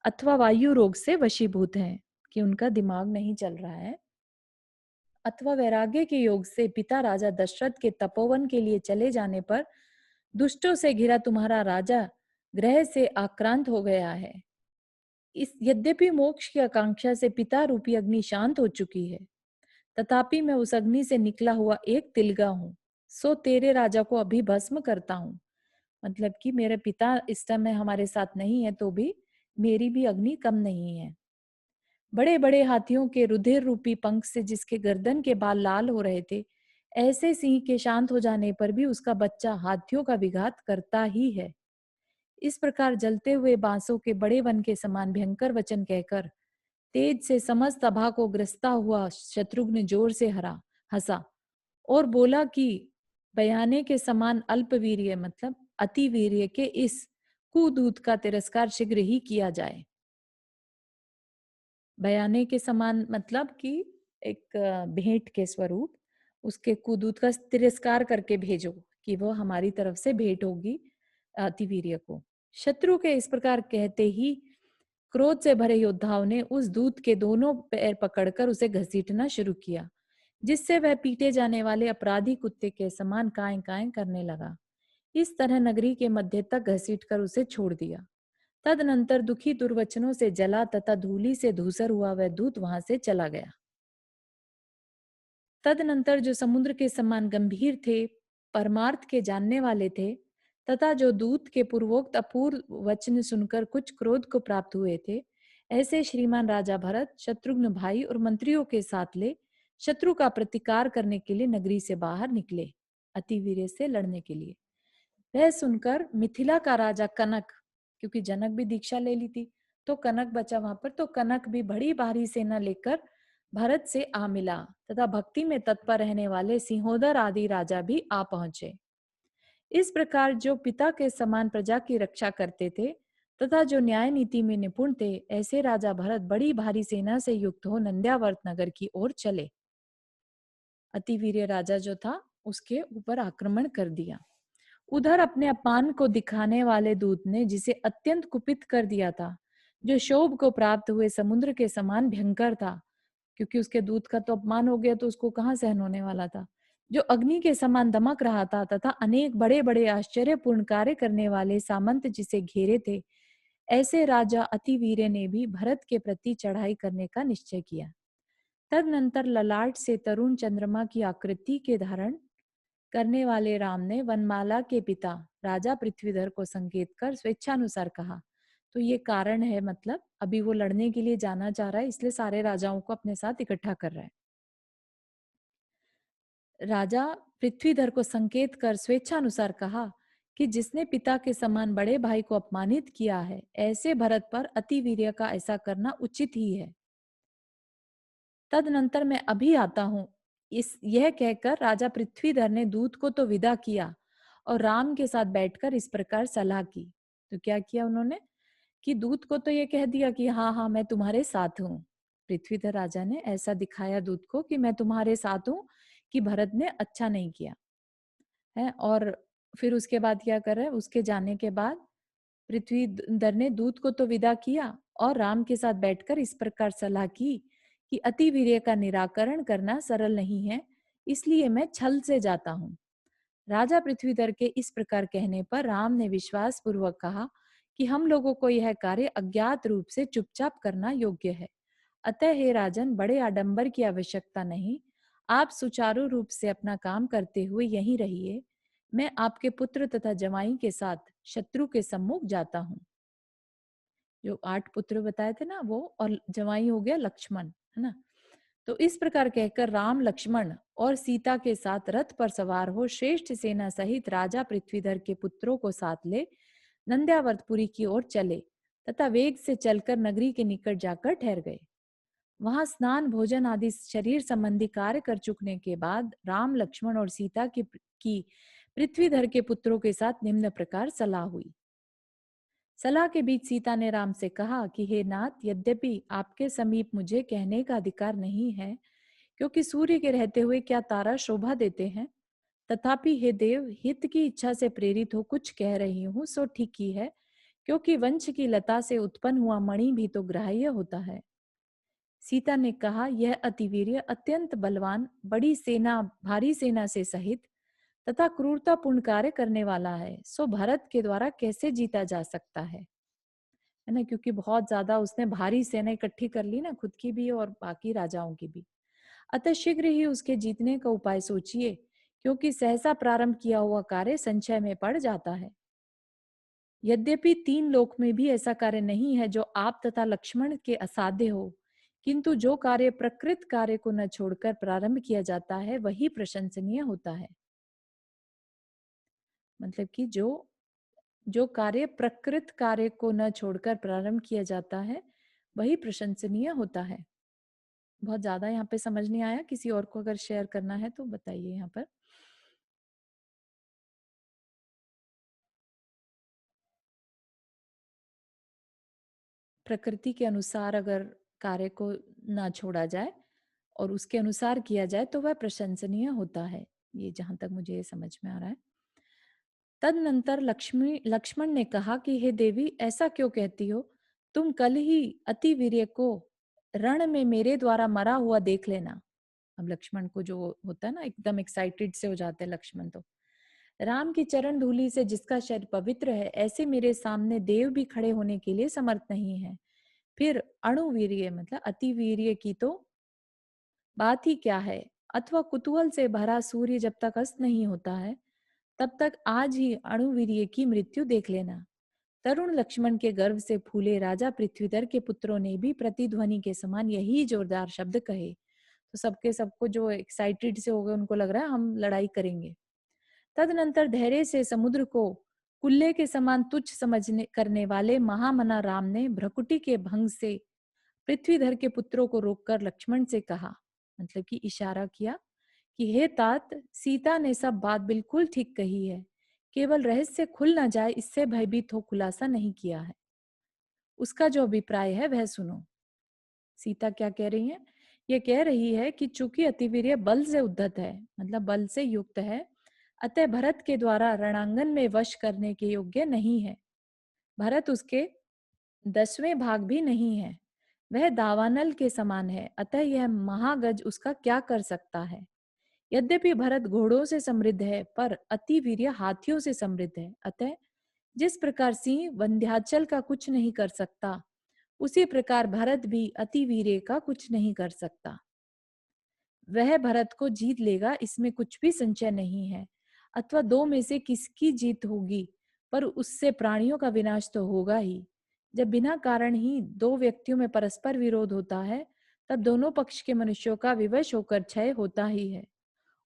अथवा वायु रोग से वशीभूत हैं, कि उनका दिमाग नहीं चल रहा है। अथवा वैराग्य के योग से पिता राजा दशरथ के तपोवन के लिए चले जाने पर दुष्टों से घिरा तुम्हारा राजा ग्रह से आक्रांत हो गया है। इस यद्यपि मोक्ष की आकांक्षा से पिता रूपी अग्नि शांत हो चुकी है, तथापि मैं उस अग्नि से निकला हुआ एक तिलगा हूँ। सो तेरे राजा को अभी भस्म करता हूँ। मतलब कि मेरे पिता इस समय हमारे साथ नहीं है, तो भी मेरी भी अग्नि कम नहीं है। बड़े बड़े हाथियों के रुधिर रूपी पंख से जिसके गर्दन के बाल लाल हो रहे थे, ऐसे सिंह के शांत हो जाने पर भी उसका बच्चा हाथियों का विघात करता ही है। इस प्रकार जलते हुए बांसों के बड़े वन के समान भयंकर वचन कहकर तेज से समस्त सभा को ग्रस्ता हुआ शत्रुघ्न जोर से हंसा और बोला कि बयाने के समान अल्पवीर्य मतलब अतिवीर्य के इस कुदूत का तिरस्कार शीघ्र ही किया जाए। बयाने के समान मतलब कि एक भेंट के स्वरूप, उसके कुदूत का तिरस्कार करके भेजो कि वो हमारी तरफ से भेंट होगी अतिवीर्य को। शत्रु के इस प्रकार कहते ही क्रोध से भरे योद्धाओं ने उस दूत के दोनों पैर पकड़कर उसे घसीटना शुरू किया, जिससे वह पीटे जाने वाले अपराधी कुत्ते के समान कांय कांय करने लगा। इस तरह नगरी के मध्य तक घसीटकर उसे छोड़ दिया। तदनंतर दुखी दुर्वचनों से जला तथा धूलि से धूसर हुआ वह दूत वहां से चला गया। तदनंतर जो समुद्र के समान गंभीर थे, परमार्थ के जानने वाले थे, तथा जो दूत के पूर्वोक्त अपूर्व वचन सुनकर कुछ क्रोध को प्राप्त हुए थे, ऐसे श्रीमान राजा भरत शत्रुघ्न भाई और मंत्रियों के साथ ले शत्रु का प्रतिकार करने के लिए नगरी से बाहर निकले, अतिवीर्य से लड़ने के लिए। वह सुनकर मिथिला का राजा कनक, क्योंकि जनक भी दीक्षा ले ली थी, तो कनक बचा वहां पर, तो कनक भी बड़ी भारी सेना लेकर भरत से आ मिला तथा भक्ति में तत्पर रहने वाले सिंहोदर आदि राजा भी आ पहुंचे। इस प्रकार जो पिता के समान प्रजा की रक्षा करते थे तथा जो न्याय नीति में निपुण थे, ऐसे राजा भरत बड़ी भारी सेना से युक्त हो नंद्यावर्त नगर की ओर चले। अतिवीर्य राजा जो था उसके ऊपर आक्रमण कर दिया। उधर अपने अपमान को दिखाने वाले दूत ने जिसे अत्यंत कुपित कर दिया था, जो शोभ को प्राप्त हुए समुद्र के समान भयंकर था, क्योंकि उसके दूत का तो अपमान हो गया तो उसको कहाँ सहन होने वाला था, जो अग्नि के समान दमक रहा था तथा अनेक बड़े बड़े आश्चर्यपूर्ण कार्य करने वाले सामंत जिसे घेरे थे, ऐसे राजा अतिवीर्य ने भी भरत के प्रति चढ़ाई करने का निश्चय किया। तदनंतर ललाट से तरुण चंद्रमा की आकृति के धारण करने वाले राम ने वनमाला के पिता राजा पृथ्वीधर को संकेत कर स्वेच्छानुसार कहा। तो ये कारण है, मतलब अभी वो लड़ने के लिए जाना चाह रहा है, इसलिए सारे राजाओं को अपने साथ इकट्ठा कर रहा है। राजा पृथ्वीधर को संकेत कर स्वेच्छानुसार कहा कि जिसने पिता के समान बड़े भाई को अपमानित किया है, ऐसे भरत पर अति वीर्य का ऐसा करना उचित ही है। तदनंतर मैं अभी आता हूं। इस यह कहकर राजा पृथ्वीधर ने दूत को तो विदा किया और राम के साथ बैठकर इस प्रकार सलाह की। तो क्या किया उन्होंने कि दूत को तो ये कह दिया कि हाँ हाँ मैं तुम्हारे साथ हूँ। पृथ्वीधर राजा ने ऐसा दिखाया दूत को कि मैं तुम्हारे साथ हूँ, कि भरत ने अच्छा नहीं किया है। और फिर उसके बाद क्या कर रहे हैं, उसके जाने के बाद पृथ्वीधर ने दूत को तो विदा किया और राम के साथ बैठकर इस प्रकार सलाह की कि अति वीर्य का निराकरण करना सरल नहीं है, इसलिए मैं छल से जाता हूँ। राजा पृथ्वीधर के इस प्रकार कहने पर राम ने विश्वास पूर्वक कहा कि हम लोगों को यह कार्य अज्ञात रूप से चुपचाप करना योग्य है। अतः हे राजन, बड़े आडंबर की आवश्यकता नहीं। आप सुचारू रूप से अपना काम करते हुए यहीं रहिए। मैं आपके पुत्र तथा जवाई के साथ शत्रु के सम्मुख जाता हूँ। जो 8 पुत्र बताए थे ना वो, और जवाई हो गया लक्ष्मण, है ना। तो इस प्रकार कहकर राम लक्ष्मण और सीता के साथ रथ पर सवार हो श्रेष्ठ सेना सहित राजा पृथ्वीधर के पुत्रों को साथ ले नंद्यावर्तपुरी की ओर चले तथा वेग से चलकर नगरी के निकट जाकर ठहर गए। वहां स्नान भोजन आदि शरीर संबंधी कार्य कर चुकने के बाद राम लक्ष्मण और सीता की पृथ्वीधर के पुत्रों के साथ निम्न प्रकार सलाह हुई। सलाह के बीच सीता ने राम से कहा कि हे नाथ, यद्यपि आपके समीप मुझे कहने का अधिकार नहीं है, क्योंकि सूर्य के रहते हुए क्या तारा शोभा देते हैं, तथापि हे देव, हित की इच्छा से प्रेरित हो कुछ कह रही हूँ सो ठीक ही है, क्योंकि वंश की लता से उत्पन्न हुआ मणि भी तो ग्राह्य होता है। सीता ने कहा, यह अतिवीर्य अत्यंत बलवान, बड़ी सेना, भारी सेना से सहित तथा क्रूरतापूर्ण कार्य करने वाला है, सो भरत के द्वारा कैसे जीता जा सकता है ना। क्योंकि बहुत ज्यादा उसने भारी सेना इकट्ठी कर ली ना, खुद की भी और बाकी राजाओं की भी। अतः शीघ्र ही उसके जीतने का उपाय सोचिए, क्योंकि सहसा प्रारंभ किया हुआ कार्य संचय में पड़ जाता है। यद्यपि 3 लोक में भी ऐसा कार्य नहीं है जो आप तथा लक्ष्मण के असाध्य हो, किंतु जो कार्य प्रकृत कार्य को न छोड़कर प्रारंभ किया जाता है वही प्रशंसनीय होता है। मतलब कि जो जो कार्य प्रकृत कार्य को न छोड़कर प्रारंभ किया जाता है वही प्रशंसनीय होता है। बहुत ज्यादा यहाँ पे समझ नहीं आया, किसी और को अगर शेयर करना है तो बताइए यहाँ पर। प्रकृति के अनुसार अगर कार्य को ना छोड़ा जाए और उसके अनुसार किया जाए तो वह प्रशंसनीय होता है। ये जहाँ तक मुझे समझ में आ रहा है। तदनंतर लक्ष्मण ने कहा कि हे देवी, ऐसा क्यों कहती हो? तुम कल ही अतिवीर्य को रण में मेरे द्वारा मरा हुआ देख लेना। अब लक्ष्मण को जो होता है ना, एकदम एक्साइटेड से हो जाते हैं लक्ष्मण तो। राम की चरण धूलि से जिसका शरीर पवित्र है, ऐसे मेरे सामने देव भी खड़े होने के लिए समर्थ नहीं है। फिर अणुवीर्य मतलब अतिवीर्य की तो बात ही क्या है। अथवा कुतूहल से भरा सूर्य जब तक अस्त नहीं होता है, तब तक आज ही अणुवीर्य की मृत्यु देख लेना। तरुण लक्ष्मण के गर्भ से फूले राजा पृथ्वीधर के पुत्रों ने भी प्रतिध्वनि के समान यही जोरदार शब्द कहे। तो सबके सबको जो एक्साइटेड से हो गए, उनको लग रहा है हम लड़ाई करेंगे। तदनंतर धैर्य से समुद्र को कुल्ले के समान तुच्छ समझने करने वाले महामना राम ने भ्रकुटी के भंग से पृथ्वीधर के पुत्रों को रोककर लक्ष्मण से कहा, मतलब कि इशारा किया कि हे तात, सीता ने सब बात बिल्कुल ठीक कही है, केवल रहस्य खुल न जाए इससे भयभीत हो खुलासा नहीं किया है। उसका जो अभिप्राय है वह सुनो। सीता क्या कह रही है? ये कह रही है कि चूंकि अतिवीर्य बल से उद्धत है, मतलब बल से युक्त है, अतः भरत के द्वारा रणांगन में वश करने के योग्य नहीं है। भरत उसके 10वें भाग भी नहीं है। वह दावानल के समान है, अतः यह महागज उसका क्या कर सकता है। यद्यपि भरत घोड़ों से समृद्ध है, पर अतिवीर्य हाथियों से समृद्ध है। अतः जिस प्रकार सिंह वंध्याचल का कुछ नहीं कर सकता, उसी प्रकार भरत भी अतिवीर्य का कुछ नहीं कर सकता। वह भरत को जीत लेगा, इसमें कुछ भी संशय नहीं है। अथवा दो में से किसकी जीत होगी, पर उससे प्राणियों का विनाश तो होगा ही। जब बिना कारण ही दो व्यक्तियों में परस्पर विरोध होता है, तब दोनों पक्ष के मनुष्यों का विवश होकर क्षय होता ही है।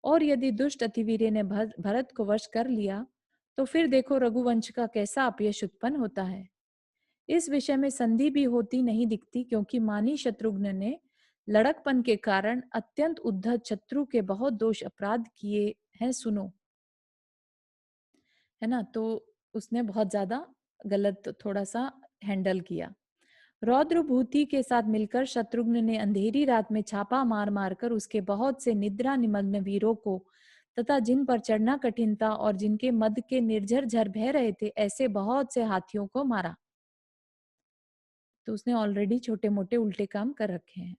और यदि दुष्ट अतिवीर्य ने भरत को वश कर लिया, तो फिर देखो रघुवंश का कैसा अपयश उत्पन्न होता है। इस विषय में संधि भी होती नहीं दिखती, क्योंकि मानी शत्रुघ्न ने लड़कपन के कारण अत्यंत उद्धत शत्रु के बहुत दोष अपराध किए हैं, सुनो। है ना, तो उसने बहुत ज्यादा गलत थोड़ा सा हैंडल किया। रौद्र भूति के साथ मिलकर शत्रुघ्न ने अंधेरी रात में छापा मार मार कर उसके बहुत से निद्रा निमग्न वीरों को तथा जिन पर चढ़ना कठिन था और जिनके मद के निर्झर झर बह रहे थे, ऐसे बहुत से हाथियों को मारा। तो उसने ऑलरेडी छोटे मोटे उल्टे काम कर रखे हैं।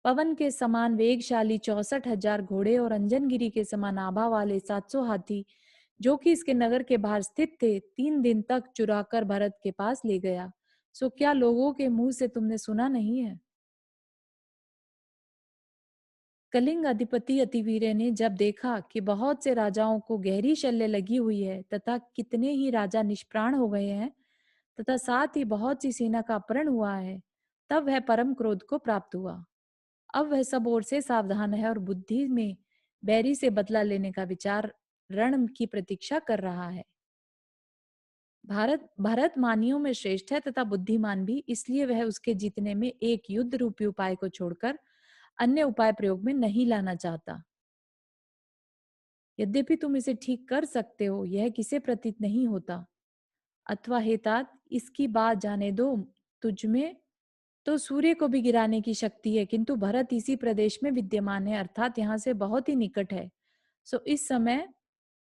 पवन के समान वेगशाली 64,000 घोड़े और अंजनगिरी के समान आभा वाले 700 हाथी, जो कि इसके नगर के बाहर स्थित थे, 3 दिन तक चुराकर भरत के पास ले गया। सो क्या लोगों के मुंह से तुमने सुना नहीं है? कलिंग अधिपति अतिवीर्य ने जब देखा कि बहुत से राजाओं को गहरी शल्य लगी हुई है तथा कितने ही राजा निष्प्राण हो गए हैं तथा साथ ही बहुत सी सेना का अपहरण हुआ है, तब वह परम क्रोध को प्राप्त हुआ। अब वह सब ओर से सावधान है और बुद्धि में बैरी से बदला लेने का विचार रण की प्रतीक्षा कर रहा है। भारत भरत मानियों में श्रेष्ठ है तथा बुद्धिमान भी, इसलिए वह उसके जीतने में एक युद्ध रूपी उपाय को छोड़कर अन्य उपाय प्रयोग में नहीं लाना चाहता। यद्यपि तुम इसे ठीक कर सकते हो, यह किसे प्रतीत नहीं होता। अथवा हे तात, इसकी बात जाने दो। तुझमें तो सूर्य को भी गिराने की शक्ति है, किंतु भरत इसी प्रदेश में विद्यमान है, अर्थात यहाँ से बहुत ही निकट है। सो इस समय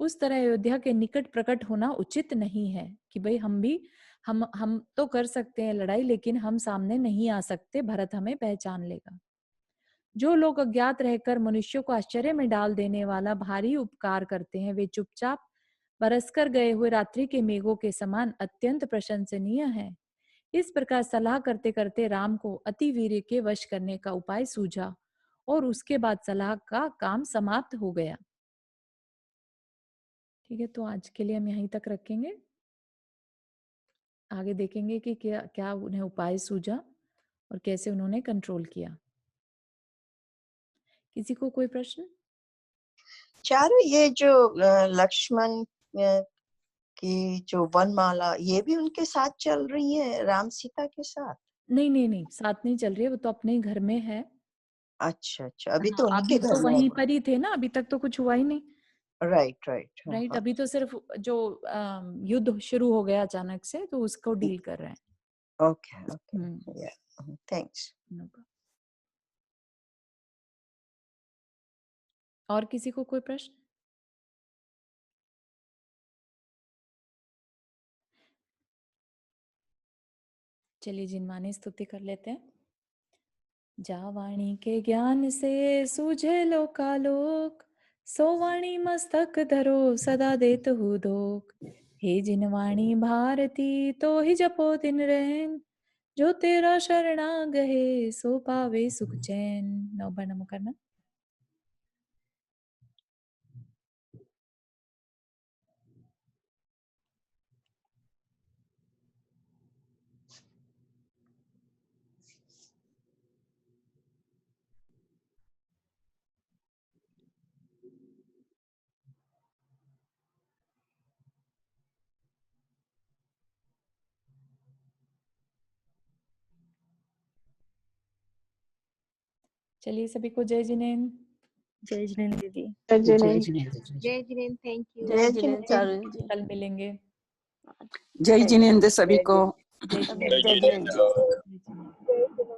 उस तरह अयोध्या के निकट प्रकट होना उचित नहीं है कि भाई हम भी हम तो कर सकते हैं लड़ाई, लेकिन हम सामने नहीं आ सकते, भरत हमें पहचान लेगा। जो लोग अज्ञात रहकर मनुष्यों को आश्चर्य में डाल देने वाला भारी उपकार करते हैं, वे चुपचाप बरसकर गए हुए रात्रि के मेघों के समान अत्यंत प्रशंसनीय हैं। इस प्रकार सलाह करते करते राम को अति वीर्य के वश करने का उपाय सूझा और उसके बाद सलाह का काम समाप्त हो गया। ठीक है, तो आज के लिए हम यहीं तक रखेंगे। आगे देखेंगे कि क्या क्या उन्हें उपाय सूझा और कैसे उन्होंने कंट्रोल किया। किसी को कोई प्रश्न? चारू, ये जो लक्ष्मण की जो वनमाला, ये भी उनके साथ चल रही है, राम सीता के साथ? नहीं नहीं नहीं, साथ नहीं चल रही है, वो तो अपने ही घर में है। अच्छा अच्छा, अभी हाँ, तो उन्हीं अभी के तो घर में है वहीं वो। पर ही थे ना, अभी तक तो कुछ हुआ ही नहीं। राइट राइट, हाँ राइट, हाँ। अभी तो सिर्फ जो युद्ध शुरू हो गया अचानक से, तो उसको डील कर रहे हैं। ओके ओके, हम्म। या, थैंक्स। No problem. और किसी को कोई प्रश्न? चलिए जिनवानी स्तुति कर लेते हैं। जा वाणी के ज्ञान से सूझे लोकालोक, सो वाणी मस्तक धरो सदा देत हूँ धोख। हे जिनवाणी भारती तो ही जपो दिन रैन, जो तेरा शरणा गहे सो पावे सुख चैन। नौबा नमो करना। चलिए सभी को जय जिनेन्द्र। जय जिनेन्द्र दीदी। जय जय जिनेन्द्र। जिनेन्द्र। जय जिनेन्द्र, थैंक यू। जय जय जिनेन्द्र जिनेन्द्र। चारू जी। कल मिलेंगे। जय जिनेन्द्र सभी को। जय सभी जिनेन्द्र। जय जिनेन्द्र। जय जिनेन्द्र।